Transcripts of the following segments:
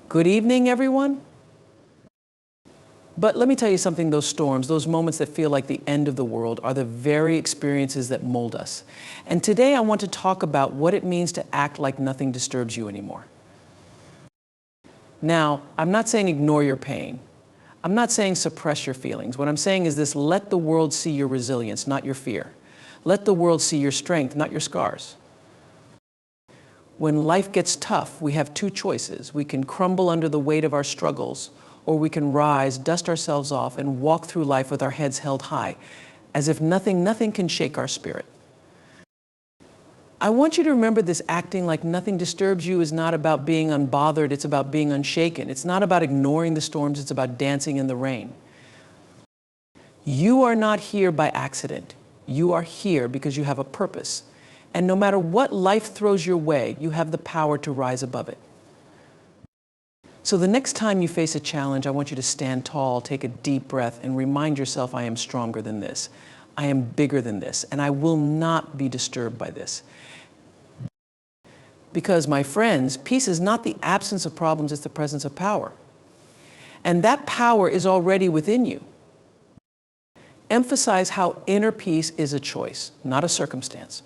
Good evening, everyone. But let me tell you something, those storms, those moments that feel like the end of the world are the very experiences that mold us. And today I want to talk about what it means to act like nothing disturbs you anymore. Now, I'm not saying ignore your pain. I'm not saying suppress your feelings. What I'm saying is this: let the world see your resilience, not your fear. Let the world see your strength, not your scars. When life gets tough, we have two choices. We can crumble under the weight of our struggles, or we can rise, dust ourselves off, and walk through life with our heads held high, as if nothing can shake our spirit. I want you to remember this: acting like nothing disturbs you is not about being unbothered, it's about being unshaken. It's not about ignoring the storms, it's about dancing in the rain. You are not here by accident. You are here because you have a purpose. And no matter what life throws your way, you have the power to rise above it. So the next time you face a challenge, I want you to stand tall, take a deep breath, and remind yourself, I am stronger than this. I am bigger than this, and I will not be disturbed by this. Because, my friends, peace is not the absence of problems, it's the presence of power. And that power is already within you. Emphasize how inner peace is a choice, not a circumstance.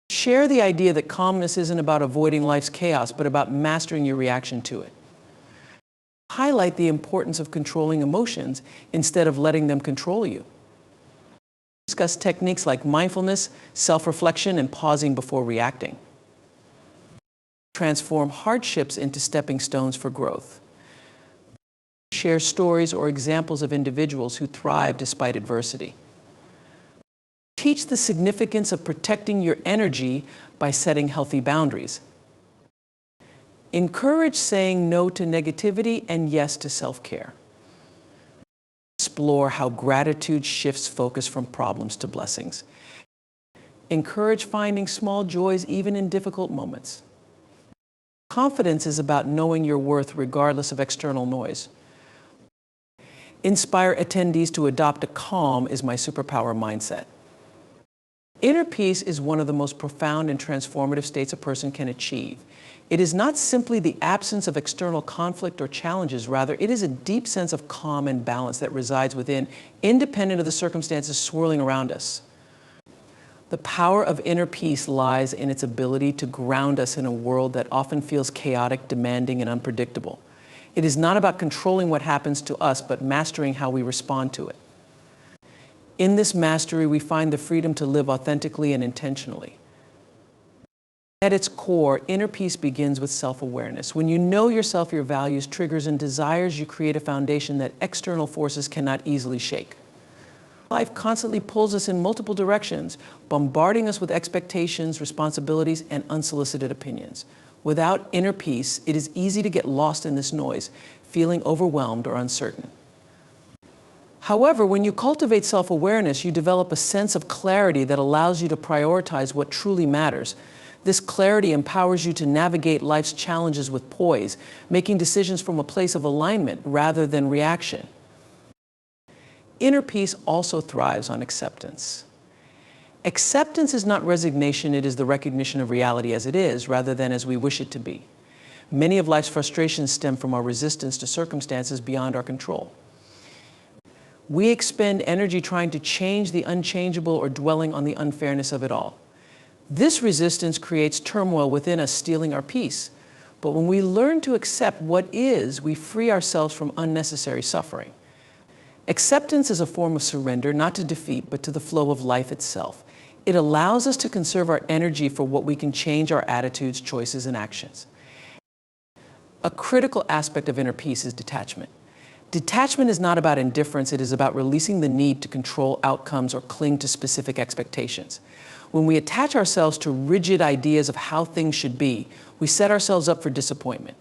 Share the idea that calmness isn't about avoiding life's chaos, but about mastering your reaction to it. Highlight the importance of controlling emotions instead of letting them control you. Discuss techniques like mindfulness, self-reflection, and pausing before reacting. Transform hardships into stepping stones for growth. Share stories or examples of individuals who thrive despite adversity. Teach the significance of protecting your energy by setting healthy boundaries. Encourage saying no to negativity and yes to self-care. Explore how gratitude shifts focus from problems to blessings. Encourage finding small joys even in difficult moments. Confidence is about knowing your worth regardless of external noise. Inspire attendees to adopt a calm is my superpower mindset. Inner peace is one of the most profound and transformative states a person can achieve. It is not simply the absence of external conflict or challenges, rather it is a deep sense of calm and balance that resides within, independent of the circumstances swirling around us. The power of inner peace lies in its ability to ground us in a world that often feels chaotic, demanding, and unpredictable. It is not about controlling what happens to us, but mastering how we respond to it. In this mastery, we find the freedom to live authentically and intentionally. At its core, inner peace begins with self-awareness. When you know yourself, your values, triggers, and desires, you create a foundation that external forces cannot easily shake. Life constantly pulls us in multiple directions, bombarding us with expectations, responsibilities, and unsolicited opinions. Without inner peace, it is easy to get lost in this noise, feeling overwhelmed or uncertain. However, when you cultivate self-awareness, you develop a sense of clarity that allows you to prioritize what truly matters. This clarity empowers you to navigate life's challenges with poise, making decisions from a place of alignment rather than reaction. Inner peace also thrives on acceptance. Acceptance is not resignation, it is the recognition of reality as it is, rather than as we wish it to be. Many of life's frustrations stem from our resistance to circumstances beyond our control. We expend energy trying to change the unchangeable or dwelling on the unfairness of it all. This resistance creates turmoil within us, stealing our peace. But when we learn to accept what is, we free ourselves from unnecessary suffering. Acceptance is a form of surrender, not to defeat, but to the flow of life itself. It allows us to conserve our energy for what we can change our attitudes, choices, and actions. A critical aspect of inner peace is detachment. Detachment is not about indifference, it is about releasing the need to control outcomes or cling to specific expectations. When we attach ourselves to rigid ideas of how things should be, we set ourselves up for disappointment.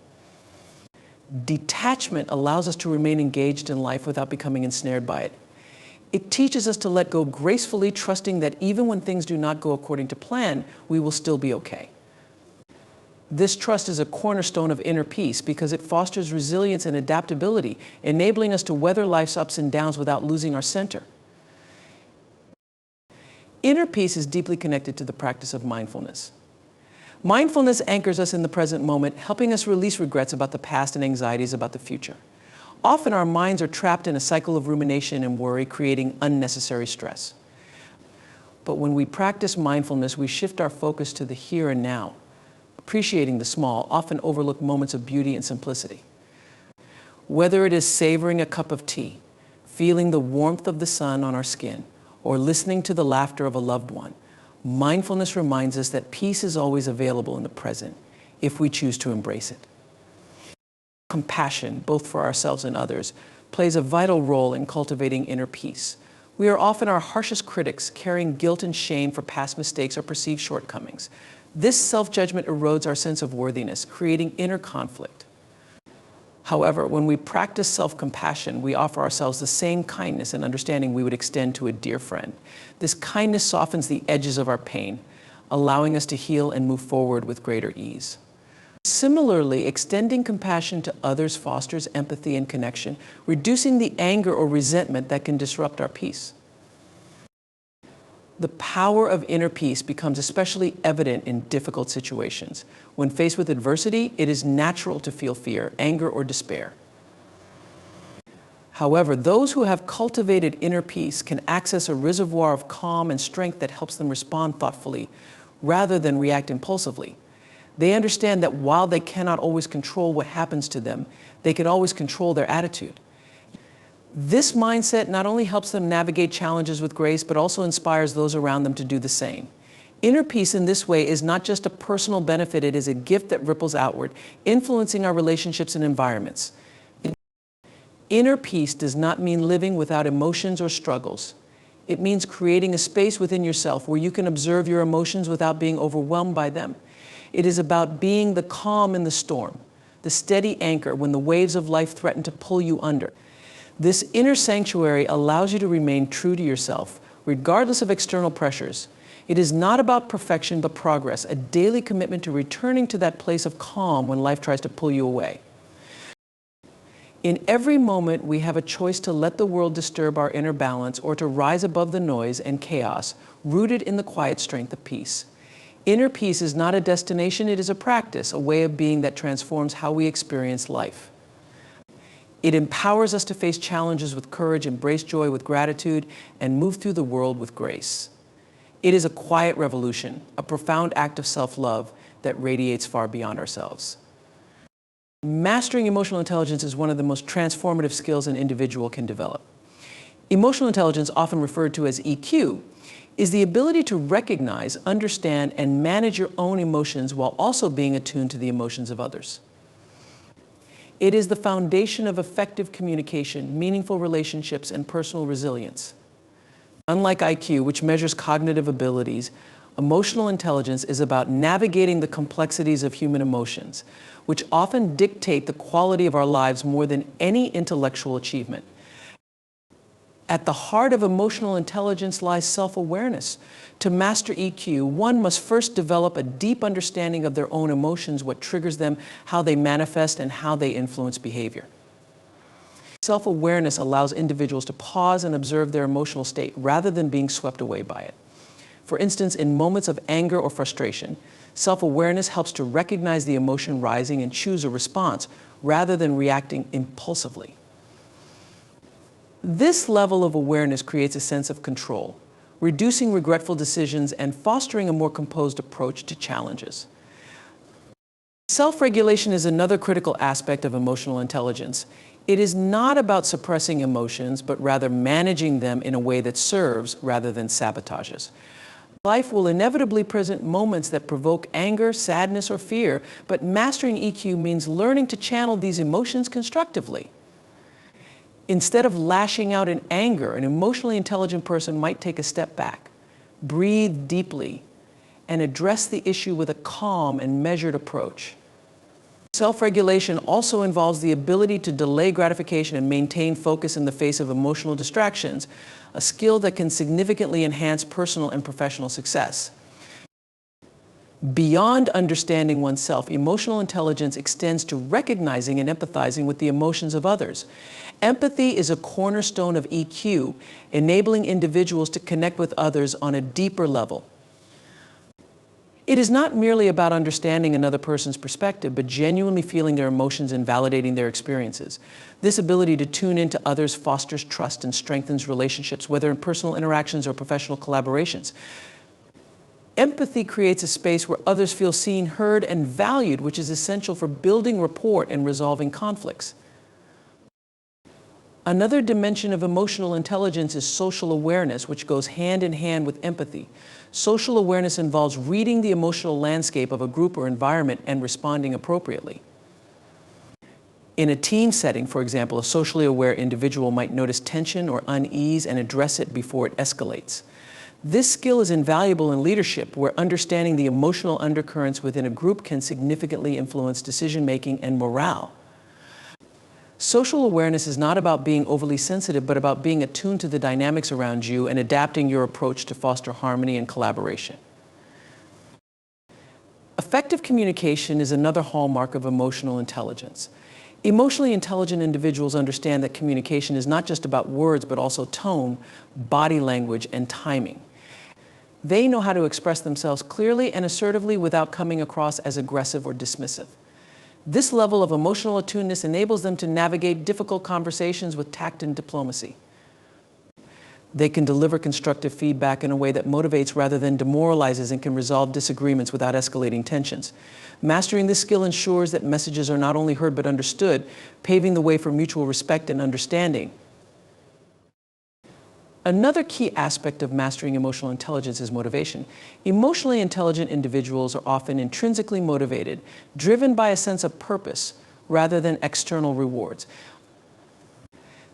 Detachment allows us to remain engaged in life without becoming ensnared by it. It teaches us to let go gracefully, trusting that even when things do not go according to plan, we will still be okay. This trust is a cornerstone of inner peace because it fosters resilience and adaptability, enabling us to weather life's ups and downs without losing our center. Inner peace is deeply connected to the practice of mindfulness. Mindfulness anchors us in the present moment, helping us release regrets about the past and anxieties about the future. Often our minds are trapped in a cycle of rumination and worry, creating unnecessary stress. But when we practice mindfulness, we shift our focus to the here and now, appreciating the small, often overlooked moments of beauty and simplicity. Whether it is savoring a cup of tea, feeling the warmth of the sun on our skin, or listening to the laughter of a loved one, mindfulness reminds us that peace is always available in the present if we choose to embrace it. Compassion, both for ourselves and others, plays a vital role in cultivating inner peace. We are often our harshest critics, carrying guilt and shame for past mistakes or perceived shortcomings. This self-judgment erodes our sense of worthiness, creating inner conflict. However, when we practice self-compassion, we offer ourselves the same kindness and understanding we would extend to a dear friend. This kindness softens the edges of our pain, allowing us to heal and move forward with greater ease. Similarly, extending compassion to others fosters empathy and connection, reducing the anger or resentment that can disrupt our peace. The power of inner peace becomes especially evident in difficult situations. When faced with adversity, it is natural to feel fear, anger, or despair. However, those who have cultivated inner peace can access a reservoir of calm and strength that helps them respond thoughtfully rather than react impulsively. They understand that while they cannot always control what happens to them, they can always control their attitude. This mindset not only helps them navigate challenges with grace, but also inspires those around them to do the same. Inner peace in this way is not just a personal benefit, it is a gift that ripples outward, influencing our relationships and environments. Inner peace does not mean living without emotions or struggles. It means creating a space within yourself where you can observe your emotions without being overwhelmed by them. It is about being the calm in the storm, the steady anchor when the waves of life threaten to pull you under. This inner sanctuary allows you to remain true to yourself, regardless of external pressures. It is not about perfection, but progress, a daily commitment to returning to that place of calm when life tries to pull you away. In every moment, we have a choice to let the world disturb our inner balance or to rise above the noise and chaos, rooted in the quiet strength of peace. Inner peace is not a destination, it is a practice, a way of being that transforms how we experience life. It empowers us to face challenges with courage, embrace joy with gratitude, and move through the world with grace. It is a quiet revolution, a profound act of self-love that radiates far beyond ourselves. Mastering emotional intelligence is one of the most transformative skills an individual can develop. Emotional intelligence, often referred to as EQ, is the ability to recognize, understand, and manage your own emotions while also being attuned to the emotions of others. It is the foundation of effective communication, meaningful relationships, and personal resilience. Unlike IQ, which measures cognitive abilities, emotional intelligence is about navigating the complexities of human emotions, which often dictate the quality of our lives more than any intellectual achievement. At the heart of emotional intelligence lies self-awareness. To master EQ, one must first develop a deep understanding of their own emotions, what triggers them, how they manifest, and how they influence behavior. Self-awareness allows individuals to pause and observe their emotional state rather than being swept away by it. For instance, in moments of anger or frustration, self-awareness helps to recognize the emotion rising and choose a response rather than reacting impulsively. This level of awareness creates a sense of control, reducing regretful decisions and fostering a more composed approach to challenges. Self-regulation is another critical aspect of emotional intelligence. It is not about suppressing emotions, but rather managing them in a way that serves rather than sabotages. Life will inevitably present moments that provoke anger, sadness, or fear, but mastering EQ means learning to channel these emotions constructively. Instead of lashing out in anger, an emotionally intelligent person might take a step back, breathe deeply, and address the issue with a calm and measured approach. Self-regulation also involves the ability to delay gratification and maintain focus in the face of emotional distractions, a skill that can significantly enhance personal and professional success. Beyond understanding oneself, emotional intelligence extends to recognizing and empathizing with the emotions of others. Empathy is a cornerstone of EQ, enabling individuals to connect with others on a deeper level. It is not merely about understanding another person's perspective, but genuinely feeling their emotions and validating their experiences. This ability to tune into others fosters trust and strengthens relationships, whether in personal interactions or professional collaborations. Empathy creates a space where others feel seen, heard, and valued, which is essential for building rapport and resolving conflicts. Another dimension of emotional intelligence is social awareness, which goes hand in hand with empathy. Social awareness involves reading the emotional landscape of a group or environment and responding appropriately. In a team setting, for example, a socially aware individual might notice tension or unease and address it before it escalates. This skill is invaluable in leadership, where understanding the emotional undercurrents within a group can significantly influence decision-making and morale. Social awareness is not about being overly sensitive, but about being attuned to the dynamics around you and adapting your approach to foster harmony and collaboration. Effective communication is another hallmark of emotional intelligence. Emotionally intelligent individuals understand that communication is not just about words, but also tone, body language, and timing. They know how to express themselves clearly and assertively without coming across as aggressive or dismissive. This level of emotional attuneness enables them to navigate difficult conversations with tact and diplomacy. They can deliver constructive feedback in a way that motivates rather than demoralizes and can resolve disagreements without escalating tensions. Mastering this skill ensures that messages are not only heard but understood, paving the way for mutual respect and understanding. Another key aspect of mastering emotional intelligence is motivation. Emotionally intelligent individuals are often intrinsically motivated, driven by a sense of purpose rather than external rewards.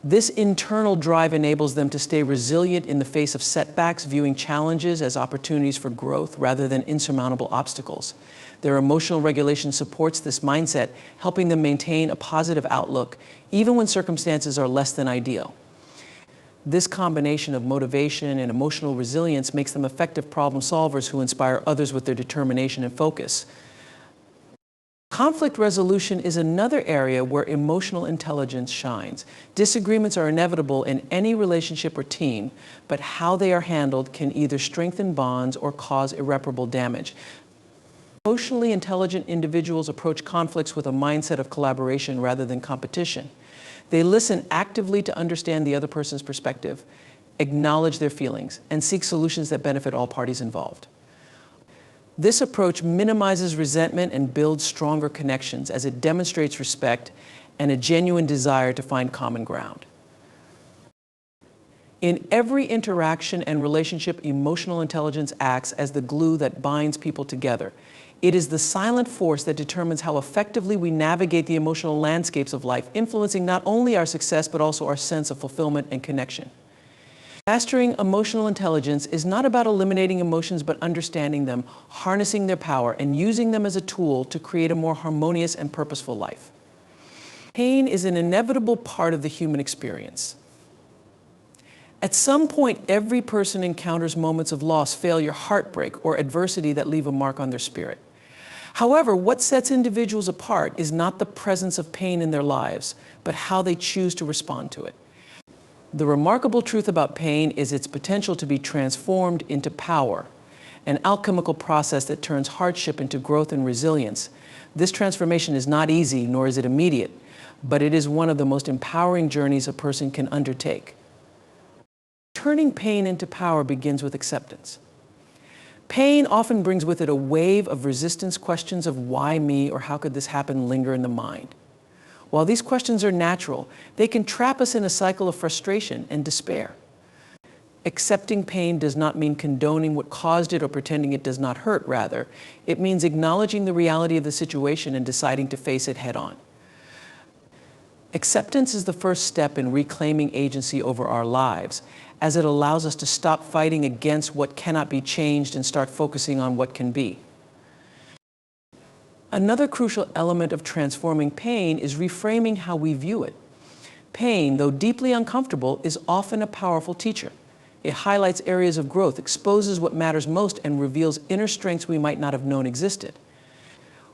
This internal drive enables them to stay resilient in the face of setbacks, viewing challenges as opportunities for growth rather than insurmountable obstacles. Their emotional regulation supports this mindset, helping them maintain a positive outlook, even when circumstances are less than ideal. This combination of motivation and emotional resilience makes them effective problem solvers who inspire others with their determination and focus. Conflict resolution is another area where emotional intelligence shines. Disagreements are inevitable in any relationship or team, but how they are handled can either strengthen bonds or cause irreparable damage. Emotionally intelligent individuals approach conflicts with a mindset of collaboration rather than competition. They listen actively to understand the other person's perspective, acknowledge their feelings, and seek solutions that benefit all parties involved. This approach minimizes resentment and builds stronger connections as it demonstrates respect and a genuine desire to find common ground. In every interaction and relationship, emotional intelligence acts as the glue that binds people together. It is the silent force that determines how effectively we navigate the emotional landscapes of life, influencing not only our success, but also our sense of fulfillment and connection. Mastering emotional intelligence is not about eliminating emotions, but understanding them, harnessing their power, and using them as a tool to create a more harmonious and purposeful life. Pain is an inevitable part of the human experience. At some point, every person encounters moments of loss, failure, heartbreak, or adversity that leave a mark on their spirit. However, what sets individuals apart is not the presence of pain in their lives, but how they choose to respond to it. The remarkable truth about pain is its potential to be transformed into power, an alchemical process that turns hardship into growth and resilience. This transformation is not easy, nor is it immediate, but it is one of the most empowering journeys a person can undertake. Turning pain into power begins with acceptance. Pain often brings with it a wave of resistance, questions of why me or how could this happen linger in the mind. While these questions are natural, they can trap us in a cycle of frustration and despair. Accepting pain does not mean condoning what caused it or pretending it does not hurt. Rather, it means acknowledging the reality of the situation and deciding to face it head on. Acceptance is the first step in reclaiming agency over our lives, as it allows us to stop fighting against what cannot be changed and start focusing on what can be. Another crucial element of transforming pain is reframing how we view it. Pain, though deeply uncomfortable, is often a powerful teacher. It highlights areas of growth, exposes what matters most, and reveals inner strengths we might not have known existed.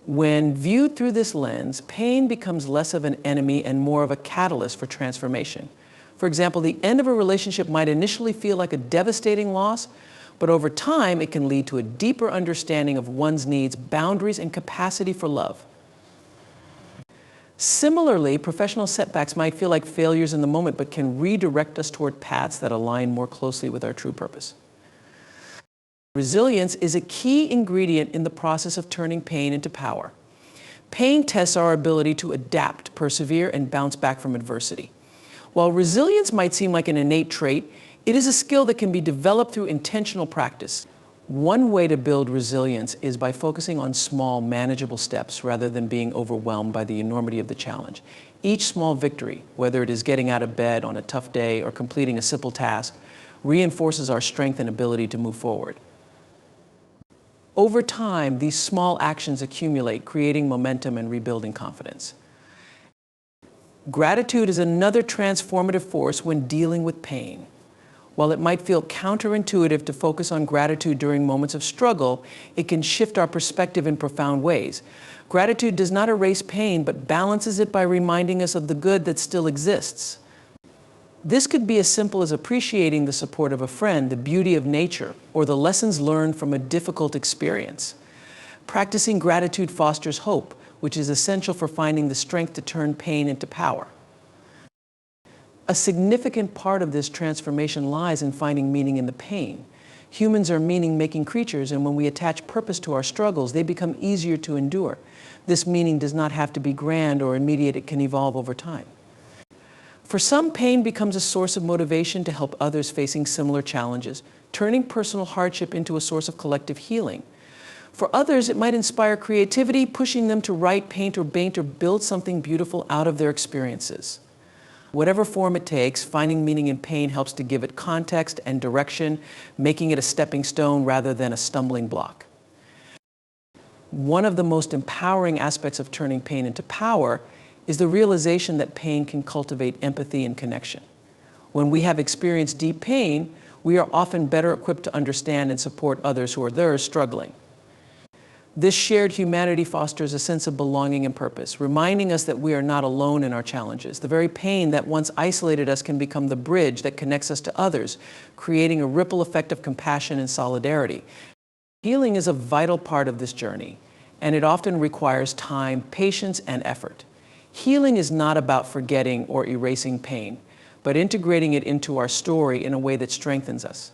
When viewed through this lens, pain becomes less of an enemy and more of a catalyst for transformation. For example, the end of a relationship might initially feel like a devastating loss, But over time, it can lead to a deeper understanding of one's needs, boundaries, and capacity for love. Similarly, professional setbacks might feel like failures in the moment, but can redirect us toward paths that align more closely with our true purpose. Resilience is a key ingredient in the process of turning pain into power. Pain tests our ability to adapt, persevere, and bounce back from adversity. While resilience might seem like an innate trait, it is a skill that can be developed through intentional practice. One way to build resilience is by focusing on small, manageable steps rather than being overwhelmed by the enormity of the challenge. Each small victory, whether it is getting out of bed on a tough day or completing a simple task, reinforces our strength and ability to move forward. Over time, these small actions accumulate, creating momentum and rebuilding confidence. Gratitude is another transformative force when dealing with pain. While it might feel counterintuitive to focus on gratitude during moments of struggle, it can shift our perspective in profound ways. Gratitude does not erase pain, but balances it by reminding us of the good that still exists. This could be as simple as appreciating the support of a friend, the beauty of nature, or the lessons learned from a difficult experience. Practicing gratitude fosters hope, which is essential for finding the strength to turn pain into power. A significant part of this transformation lies in finding meaning in the pain. Humans are meaning-making creatures, and when we attach purpose to our struggles, they become easier to endure. This meaning does not have to be grand or immediate. It can evolve over time. For some, pain becomes a source of motivation to help others facing similar challenges, turning personal hardship into a source of collective healing. For others, it might inspire creativity, pushing them to write, paint, or build something beautiful out of their experiences. Whatever form it takes, finding meaning in pain helps to give it context and direction, making it a stepping stone rather than a stumbling block. One of the most empowering aspects of turning pain into power is the realization that pain can cultivate empathy and connection. When we have experienced deep pain, we are often better equipped to understand and support others who are struggling. This shared humanity fosters a sense of belonging and purpose, reminding us that we are not alone in our challenges. The very pain that once isolated us can become the bridge that connects us to others, creating a ripple effect of compassion and solidarity. Healing is a vital part of this journey, and it often requires time, patience, and effort. Healing is not about forgetting or erasing pain, but integrating it into our story in a way that strengthens us.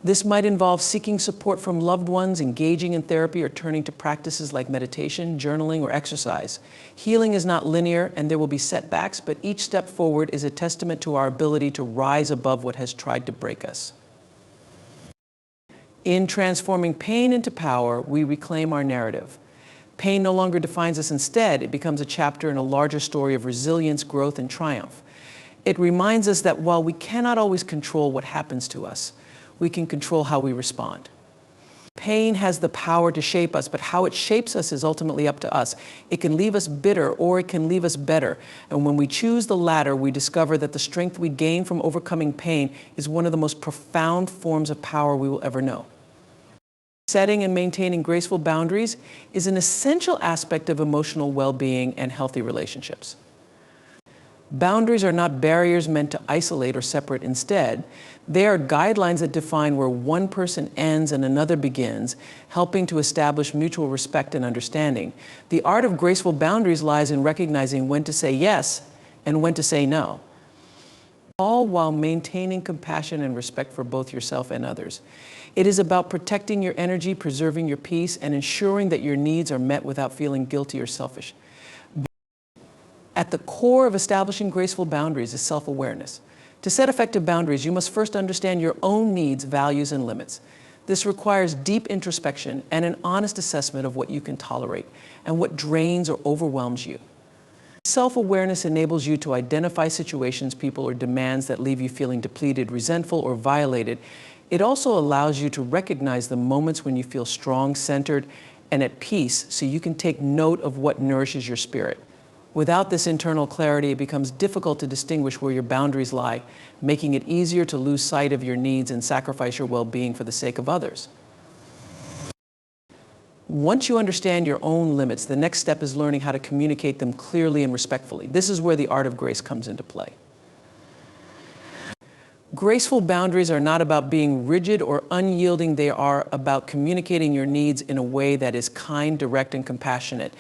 This might involve seeking support from loved ones, engaging in therapy, or turning to practices like meditation, journaling, or exercise. Healing is not linear, and there will be setbacks, but each step forward is a testament to our ability to rise above what has tried to break us. In transforming pain into power, we reclaim our narrative. Pain no longer defines us. Instead, it becomes a chapter in a larger story of resilience, growth, and triumph. It reminds us that while we cannot always control what happens to us, we can control how we respond. Pain has the power to shape us, but how it shapes us is ultimately up to us. It can leave us bitter, or it can leave us better. And when we choose the latter, we discover that the strength we gain from overcoming pain is one of the most profound forms of power we will ever know. Setting and maintaining graceful boundaries is an essential aspect of emotional well-being and healthy relationships. Boundaries are not barriers meant to isolate or separate. Instead, they are guidelines that define where one person ends and another begins, helping to establish mutual respect and understanding. The art of graceful boundaries lies in recognizing when to say yes and when to say no, all while maintaining compassion and respect for both yourself and others. It is about protecting your energy, preserving your peace, and ensuring that your needs are met without feeling guilty or selfish. At the core of establishing graceful boundaries is self-awareness. To set effective boundaries, you must first understand your own needs, values, and limits. This requires deep introspection and an honest assessment of what you can tolerate and what drains or overwhelms you. Self-awareness enables you to identify situations, people, or demands that leave you feeling depleted, resentful, or violated. It also allows you to recognize the moments when you feel strong, centered, and at peace, so you can take note of what nourishes your spirit. Without this internal clarity, it becomes difficult to distinguish where your boundaries lie, making it easier to lose sight of your needs and sacrifice your well-being for the sake of others. Once you understand your own limits, the next step is learning how to communicate them clearly and respectfully. This is where the art of grace comes into play. Graceful boundaries are not about being rigid or unyielding. They are about communicating your needs in a way that is kind, direct, and compassionate.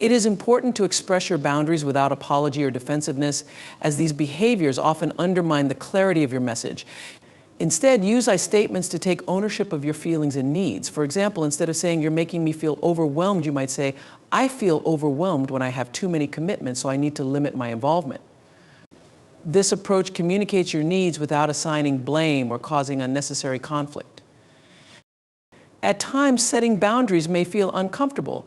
It is important to express your boundaries without apology or defensiveness, as these behaviors often undermine the clarity of your message. Instead, use I statements to take ownership of your feelings and needs. For example, instead of saying, "You're making me feel overwhelmed," you might say, "I feel overwhelmed when I have too many commitments, so I need to limit my involvement." This approach communicates your needs without assigning blame or causing unnecessary conflict. At times, setting boundaries may feel uncomfortable,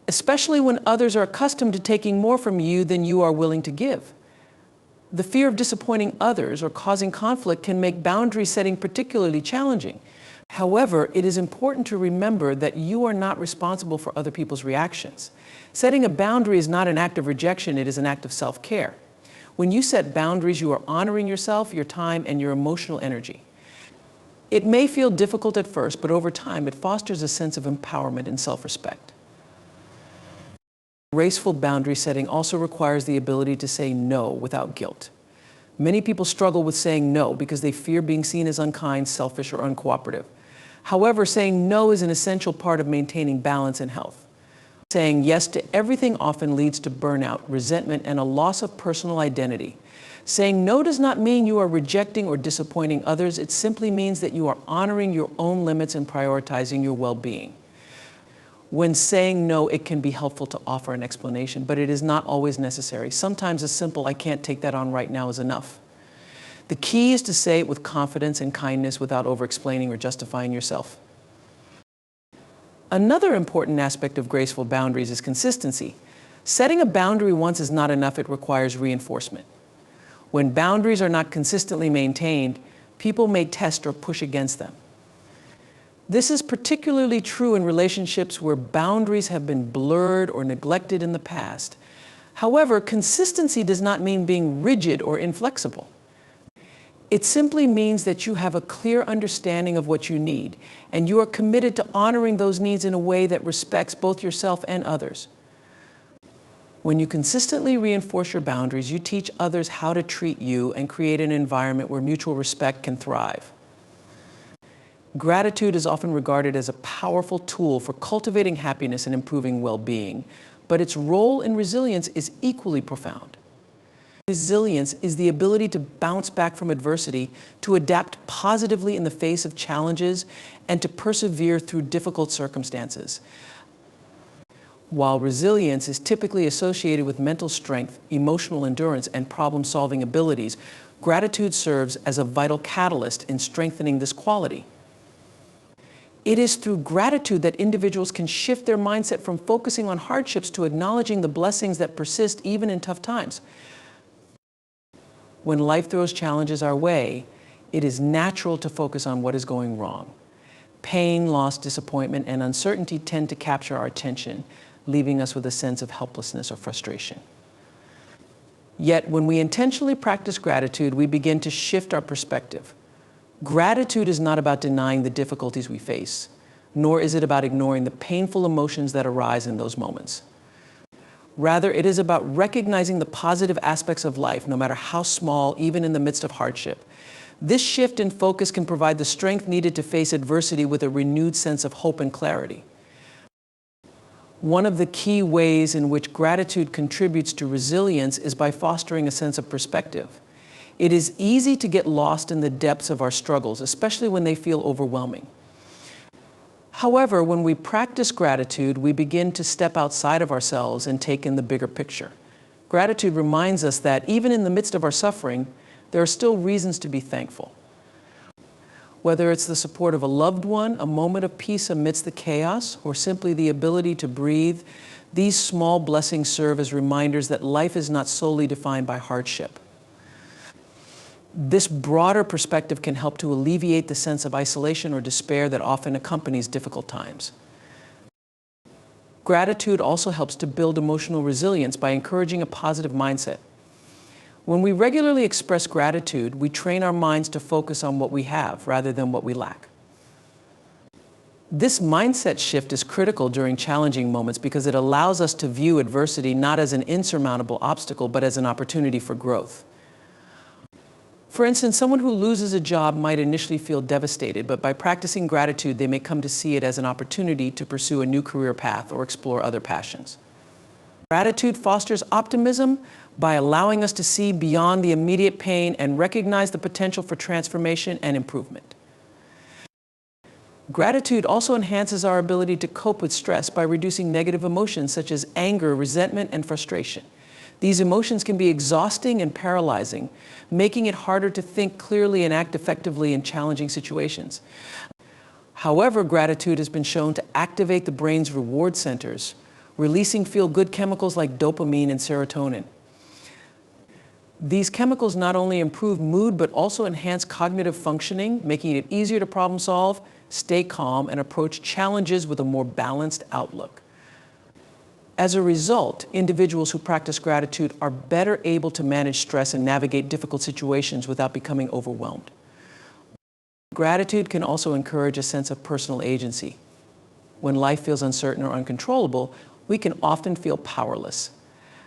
especially when others are accustomed to taking more from you than you are willing to give. The fear of disappointing others or causing conflict can make boundary setting particularly challenging. However, it is important to remember that you are not responsible for other people's reactions. Setting a boundary is not an act of rejection, it is an act of self-care. When you set boundaries, you are honoring yourself, your time, and your emotional energy. It may feel difficult at first, but over time, it fosters a sense of empowerment and self-respect. Graceful boundary setting also requires the ability to say no without guilt. Many people struggle with saying no because they fear being seen as unkind, selfish, or uncooperative. However, saying no is an essential part of maintaining balance and health. Saying yes to everything often leads to burnout, resentment, and a loss of personal identity. Saying no does not mean you are rejecting or disappointing others. It simply means that you are honoring your own limits and prioritizing your well-being. When saying no, it can be helpful to offer an explanation, but it is not always necessary. Sometimes a simple "I can't take that on right now" is enough. The key is to say it with confidence and kindness without over-explaining or justifying yourself. Another important aspect of graceful boundaries is consistency. Setting a boundary once is not enough, it requires reinforcement. When boundaries are not consistently maintained, people may test or push against them. This is particularly true in relationships where boundaries have been blurred or neglected in the past. However, consistency does not mean being rigid or inflexible. It simply means that you have a clear understanding of what you need, and you are committed to honoring those needs in a way that respects both yourself and others. When you consistently reinforce your boundaries, you teach others how to treat you and create an environment where mutual respect can thrive. Gratitude is often regarded as a powerful tool for cultivating happiness and improving well-being, but its role in resilience is equally profound. Resilience is the ability to bounce back from adversity, to adapt positively in the face of challenges, and to persevere through difficult circumstances. While resilience is typically associated with mental strength, emotional endurance, and problem-solving abilities, gratitude serves as a vital catalyst in strengthening this quality. It is through gratitude that individuals can shift their mindset from focusing on hardships to acknowledging the blessings that persist even in tough times. When life throws challenges our way, it is natural to focus on what is going wrong. Pain, loss, disappointment, and uncertainty tend to capture our attention, leaving us with a sense of helplessness or frustration. Yet, when we intentionally practice gratitude, we begin to shift our perspective. Gratitude is not about denying the difficulties we face, nor is it about ignoring the painful emotions that arise in those moments. Rather, it is about recognizing the positive aspects of life, no matter how small, even in the midst of hardship. This shift in focus can provide the strength needed to face adversity with a renewed sense of hope and clarity. One of the key ways in which gratitude contributes to resilience is by fostering a sense of perspective. It is easy to get lost in the depths of our struggles, especially when they feel overwhelming. However, when we practice gratitude, we begin to step outside of ourselves and take in the bigger picture. Gratitude reminds us that even in the midst of our suffering, there are still reasons to be thankful. Whether it's the support of a loved one, a moment of peace amidst the chaos, or simply the ability to breathe, these small blessings serve as reminders that life is not solely defined by hardship. This broader perspective can help to alleviate the sense of isolation or despair that often accompanies difficult times. Gratitude also helps to build emotional resilience by encouraging a positive mindset. When we regularly express gratitude, we train our minds to focus on what we have rather than what we lack. This mindset shift is critical during challenging moments because it allows us to view adversity not as an insurmountable obstacle, but as an opportunity for growth. For instance, someone who loses a job might initially feel devastated, but by practicing gratitude, they may come to see it as an opportunity to pursue a new career path or explore other passions. Gratitude fosters optimism by allowing us to see beyond the immediate pain and recognize the potential for transformation and improvement. Gratitude also enhances our ability to cope with stress by reducing negative emotions such as anger, resentment, and frustration. These emotions can be exhausting and paralyzing, making it harder to think clearly and act effectively in challenging situations. However, gratitude has been shown to activate the brain's reward centers, releasing feel-good chemicals like dopamine and serotonin. These chemicals not only improve mood, but also enhance cognitive functioning, making it easier to problem solve, stay calm, and approach challenges with a more balanced outlook. As a result, individuals who practice gratitude are better able to manage stress and navigate difficult situations without becoming overwhelmed. Gratitude can also encourage a sense of personal agency. When life feels uncertain or uncontrollable, we can often feel powerless.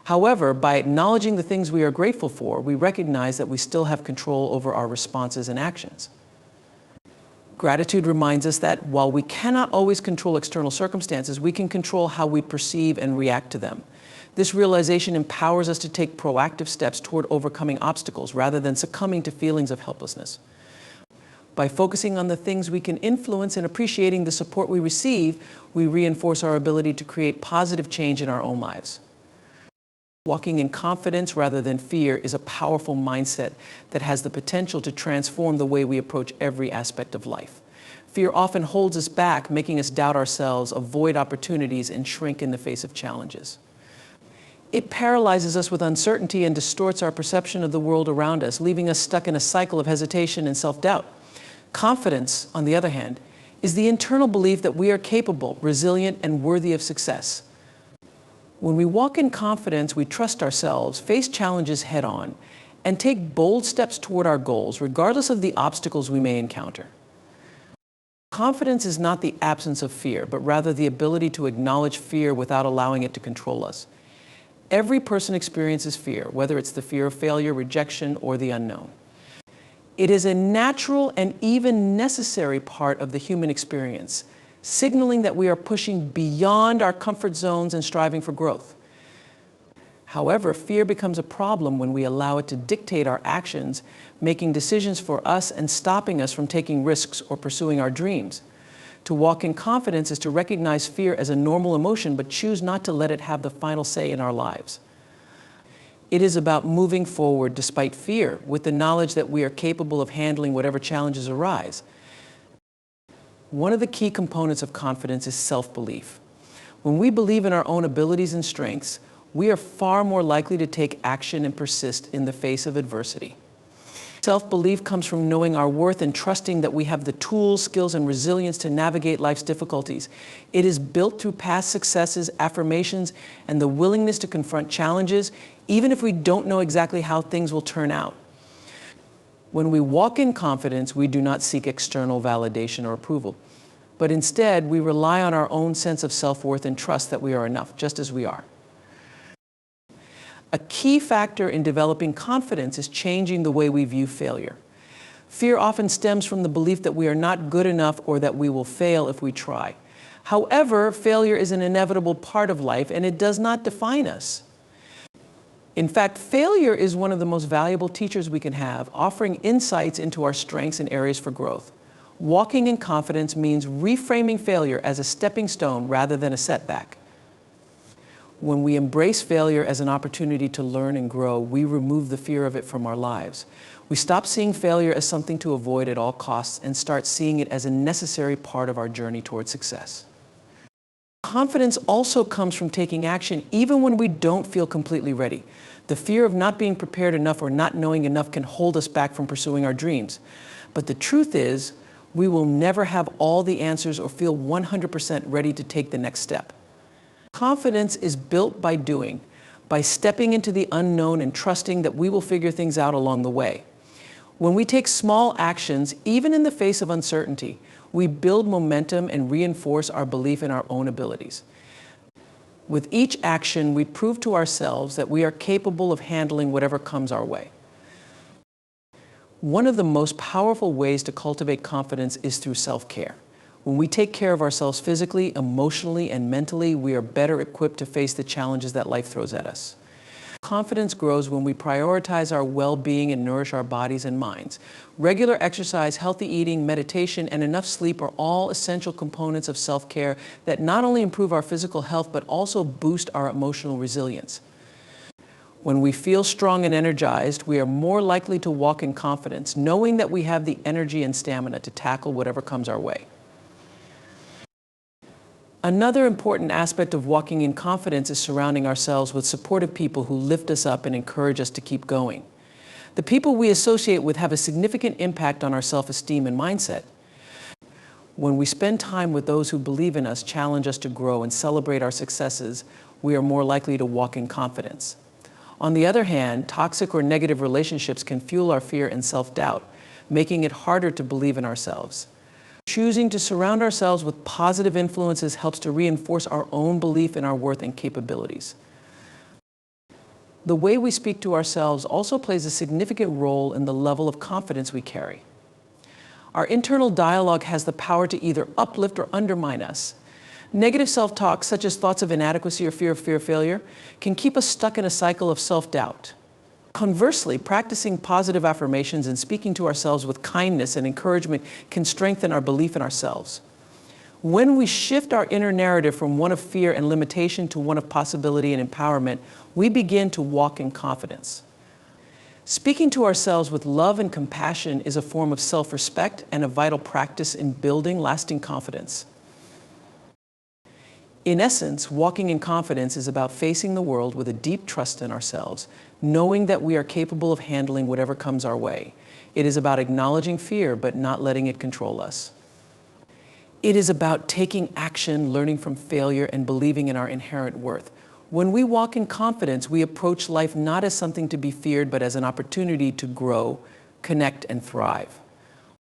However, by acknowledging the things we are grateful for, we recognize that we still have control over our responses and actions. Gratitude reminds us that while we cannot always control external circumstances, we can control how we perceive and react to them. This realization empowers us to take proactive steps toward overcoming obstacles rather than succumbing to feelings of helplessness. By focusing on the things we can influence and appreciating the support we receive, we reinforce our ability to create positive change in our own lives. Walking in confidence rather than fear is a powerful mindset that has the potential to transform the way we approach every aspect of life. Fear often holds us back, making us doubt ourselves, avoid opportunities, and shrink in the face of challenges. It paralyzes us with uncertainty and distorts our perception of the world around us, leaving us stuck in a cycle of hesitation and self-doubt. Confidence, on the other hand, is the internal belief that we are capable, resilient, and worthy of success. When we walk in confidence, we trust ourselves, face challenges head-on, and take bold steps toward our goals, regardless of the obstacles we may encounter. Confidence is not the absence of fear, but rather the ability to acknowledge fear without allowing it to control us. Every person experiences fear, whether it's the fear of failure, rejection, or the unknown. It is a natural and even necessary part of the human experience, signaling that we are pushing beyond our comfort zones and striving for growth. However, fear becomes a problem when we allow it to dictate our actions, making decisions for us and stopping us from taking risks or pursuing our dreams. To walk in confidence is to recognize fear as a normal emotion, but choose not to let it have the final say in our lives. It is about moving forward despite fear, with the knowledge that we are capable of handling whatever challenges arise. One of the key components of confidence is self-belief. When we believe in our own abilities and strengths, we are far more likely to take action and persist in the face of adversity. Self-belief comes from knowing our worth and trusting that we have the tools, skills, and resilience to navigate life's difficulties. It is built through past successes, affirmations, and the willingness to confront challenges, even if we don't know exactly how things will turn out. When we walk in confidence, we do not seek external validation or approval, but instead we rely on our own sense of self-worth and trust that we are enough, just as we are. A key factor in developing confidence is changing the way we view failure. Fear often stems from the belief that we are not good enough or that we will fail if we try. However, failure is an inevitable part of life and it does not define us. In fact, failure is one of the most valuable teachers we can have, offering insights into our strengths and areas for growth. Walking in confidence means reframing failure as a stepping stone rather than a setback. When we embrace failure as an opportunity to learn and grow, we remove the fear of it from our lives. We stop seeing failure as something to avoid at all costs and start seeing it as a necessary part of our journey toward success. Confidence also comes from taking action even when we don't feel completely ready. The fear of not being prepared enough or not knowing enough can hold us back from pursuing our dreams. But the truth is, we will never have all the answers or feel 100% ready to take the next step. Confidence is built by doing, by stepping into the unknown and trusting that we will figure things out along the way. When we take small actions, even in the face of uncertainty, we build momentum and reinforce our belief in our own abilities. With each action, we prove to ourselves that we are capable of handling whatever comes our way. One of the most powerful ways to cultivate confidence is through self-care. When we take care of ourselves physically, emotionally, and mentally, we are better equipped to face the challenges that life throws at us. Confidence grows when we prioritize our well-being and nourish our bodies and minds. Regular exercise, healthy eating, meditation, and enough sleep are all essential components of self-care that not only improve our physical health, but also boost our emotional resilience. When we feel strong and energized, we are more likely to walk in confidence, knowing that we have the energy and stamina to tackle whatever comes our way. Another important aspect of walking in confidence is surrounding ourselves with supportive people who lift us up and encourage us to keep going. The people we associate with have a significant impact on our self-esteem and mindset. When we spend time with those who believe in us, challenge us to grow, and celebrate our successes, we are more likely to walk in confidence. On the other hand, toxic or negative relationships can fuel our fear and self-doubt, making it harder to believe in ourselves. Choosing to surround ourselves with positive influences helps to reinforce our own belief in our worth and capabilities. The way we speak to ourselves also plays a significant role in the level of confidence we carry. Our internal dialogue has the power to either uplift or undermine us. Negative self-talk, such as thoughts of inadequacy or fear of failure, can keep us stuck in a cycle of self-doubt. Conversely, practicing positive affirmations and speaking to ourselves with kindness and encouragement can strengthen our belief in ourselves. When we shift our inner narrative from one of fear and limitation to one of possibility and empowerment, we begin to walk in confidence. Speaking to ourselves with love and compassion is a form of self-respect and a vital practice in building lasting confidence. In essence, walking in confidence is about facing the world with a deep trust in ourselves, knowing that we are capable of handling whatever comes our way. It is about acknowledging fear, but not letting it control us. It is about taking action, learning from failure, and believing in our inherent worth. When we walk in confidence, we approach life not as something to be feared, but as an opportunity to grow, connect, and thrive.